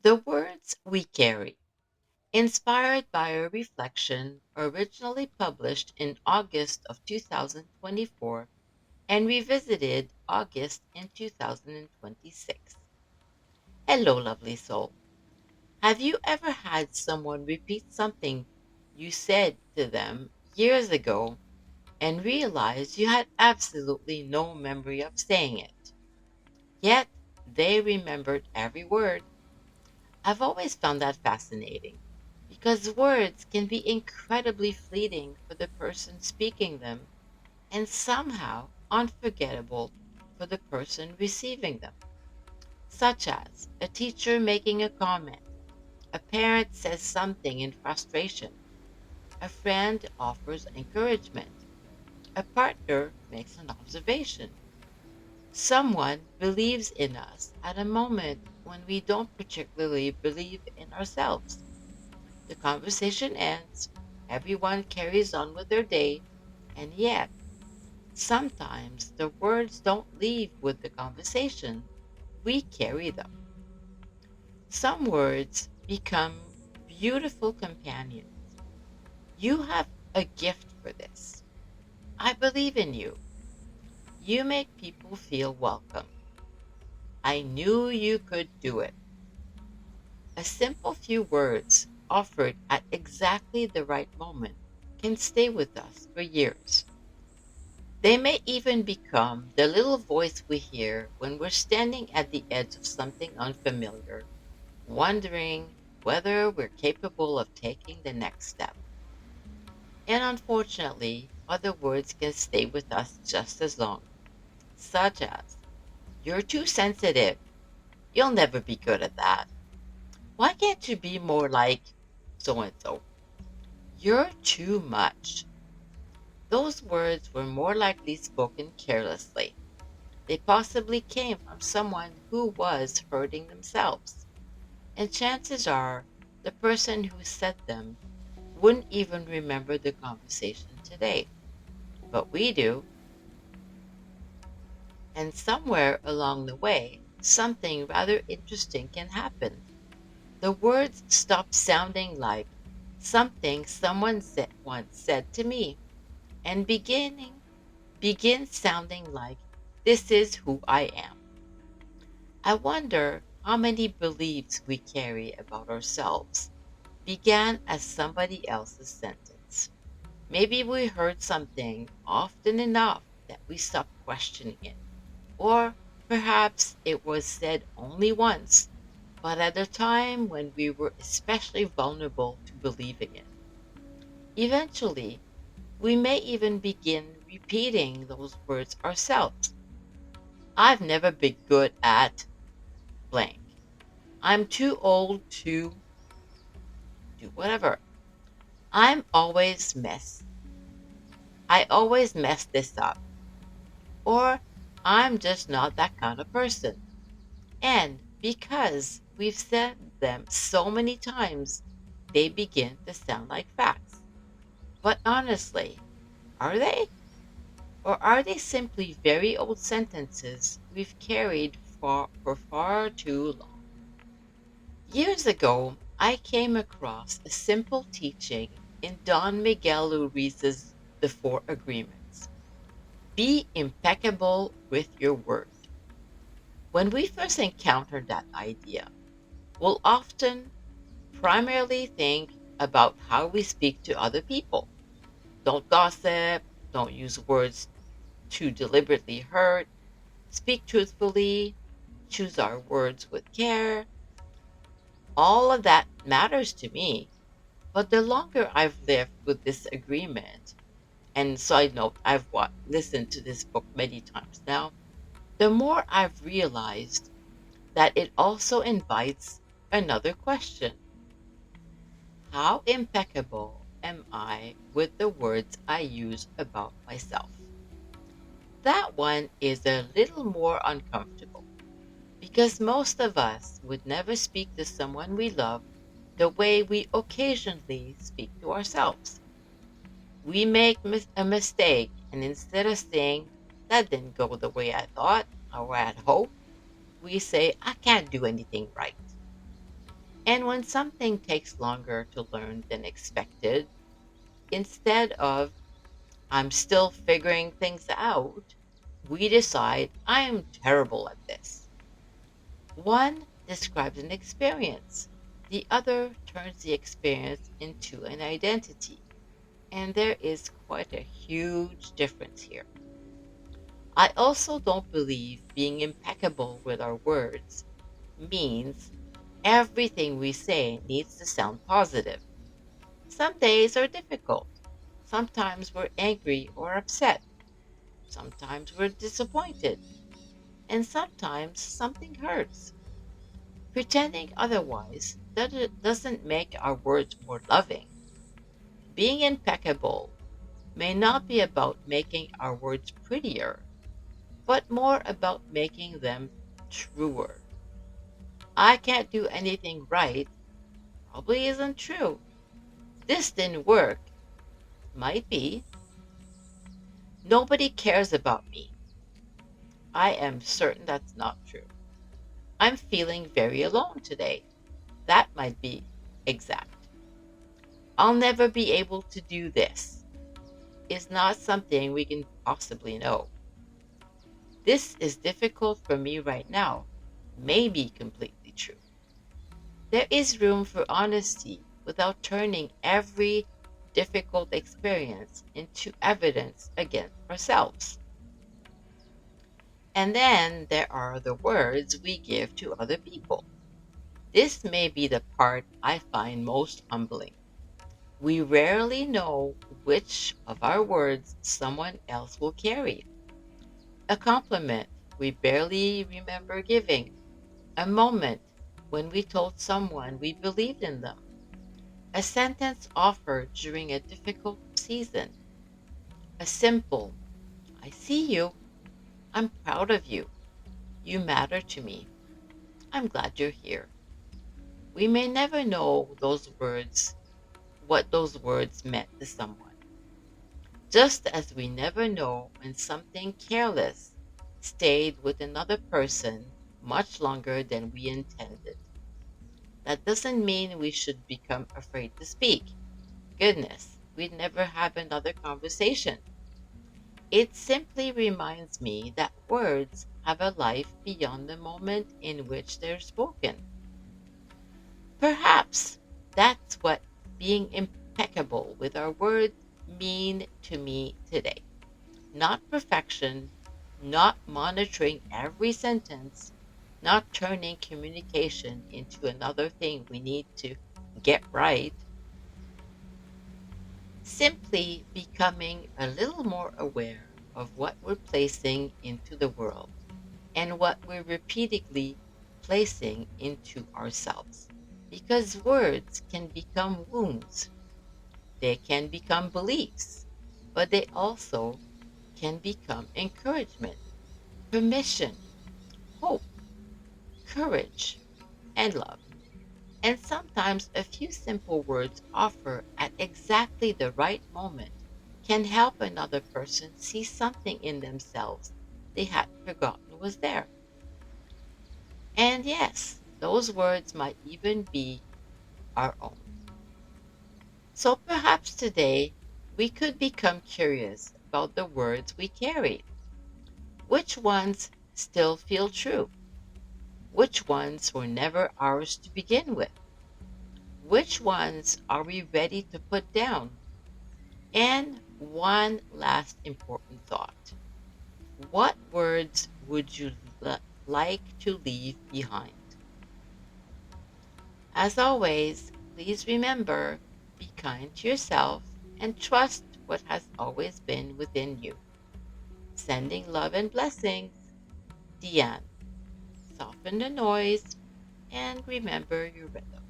The words we carry, inspired by a reflection originally published in August of 2024 and revisited August in 2026. Hello, lovely soul. Have you ever had someone repeat something you said to them years ago and realized you had absolutely no memory of saying it? Yet they remembered every word. I've always found that fascinating because words can be incredibly fleeting for the person speaking them and somehow unforgettable for the person receiving them, such as a teacher making a comment, a parent says something in frustration, a friend offers encouragement, a partner makes an observation, someone believes in us at a moment when we don't particularly believe in ourselves. The conversation ends, everyone carries on with their day, and yet sometimes the words don't leave with the conversation. We carry them. Some words become beautiful companions. You have a gift for this. I believe in you. You make people feel welcome. I knew you could do it. A simple few words offered at exactly the right moment can stay with us for years. They may even become the little voice we hear when we're standing at the edge of something unfamiliar, wondering whether we're capable of taking the next step. And unfortunately, other words can stay with us just as long, such as, "You're too sensitive. You'll never be good at that. Why can't you be more like so and so? You're too much." Those words were more likely spoken carelessly. They possibly came from someone who was hurting themselves. And chances are the person who said them wouldn't even remember the conversation today. But we do. And somewhere along the way, something rather interesting can happen. The words stop sounding like something someone once said to me and begin sounding like this is who I am. I wonder how many beliefs we carry about ourselves began as somebody else's sentence. Maybe we heard something often enough that we stopped questioning it. Or perhaps it was said only once, but at a time when we were especially vulnerable to believing it. Eventually, we may even begin repeating those words ourselves. "I've never been good at blank. I'm too old to do whatever. I'm always mess. I always mess this up." Or "I'm just not that kind of person." And because we've said them so many times, they begin to sound like facts. But honestly, are they? Or are they simply very old sentences we've carried for far too long? Years ago, I came across a simple teaching in Don Miguel Ruiz's The Four Agreements. Be impeccable with your word. When we first encounter that idea, we'll often primarily think about how we speak to other people. Don't gossip, don't use words to deliberately hurt, speak truthfully, choose our words with care. All of that matters to me. But the longer I've lived with this agreement, and side note, I've listened to this book many times now, the more I've realized that it also invites another question. How impeccable am I with the words I use about myself? That one is a little more uncomfortable because most of us would never speak to someone we love the way we occasionally speak to ourselves. We make a mistake, and instead of saying, "That didn't go the way I thought or I had hoped," we say, "I can't do anything right." And when something takes longer to learn than expected, instead of I'm still figuring things out, we decide I am terrible at this. One describes an experience, the other turns the experience into an identity. And there is quite a huge difference here. I also don't believe being impeccable with our words means everything we say needs to sound positive. Some days are difficult. Sometimes we're angry or upset. Sometimes we're disappointed. And sometimes something hurts. Pretending otherwise doesn't make our words more loving. Being impeccable may not be about making our words prettier, but more about making them truer. I can't do anything right probably isn't true. This didn't work might be. Nobody cares about me. I am certain that's not true. I'm feeling very alone today. That might be exact. I'll never be able to do this. Is not something we can possibly know. This is difficult for me right now. May be completely true. There is room for honesty without turning every difficult experience into evidence against ourselves. And then there are the words we give to other people. This may be the part I find most humbling. We rarely know which of our words someone else will carry. A compliment we barely remember giving, a moment when we told someone we believed in them, a sentence offered during a difficult season, a simple, I see you, I'm proud of you, you matter to me, I'm glad you're here. We may never know what those words meant to someone, just as we never know when something careless stayed with another person much longer than we intended. That doesn't mean we should become afraid to speak. Goodness, we'd never have another conversation. It simply reminds me that words have a life beyond the moment in which they're spoken. Perhaps that's what being impeccable with our words mean to me today. Not perfection, not monitoring every sentence, not turning communication into another thing we need to get right, simply becoming a little more aware of what we're placing into the world and what we're repeatedly placing into ourselves. Because words can become wounds, they can become beliefs, but they also can become encouragement, permission, hope, courage, and love. And sometimes a few simple words offered at exactly the right moment can help another person see something in themselves they had forgotten was there. And yes, those words might even be our own. So perhaps today we could become curious about the words we carry. Which ones still feel true? Which ones were never ours to begin with? Which ones are we ready to put down? And one last important thought. What words would you like to leave behind? As always, please remember, be kind to yourself and trust what has always been within you. Sending love and blessings, Diane. Soften the noise and remember your rhythm.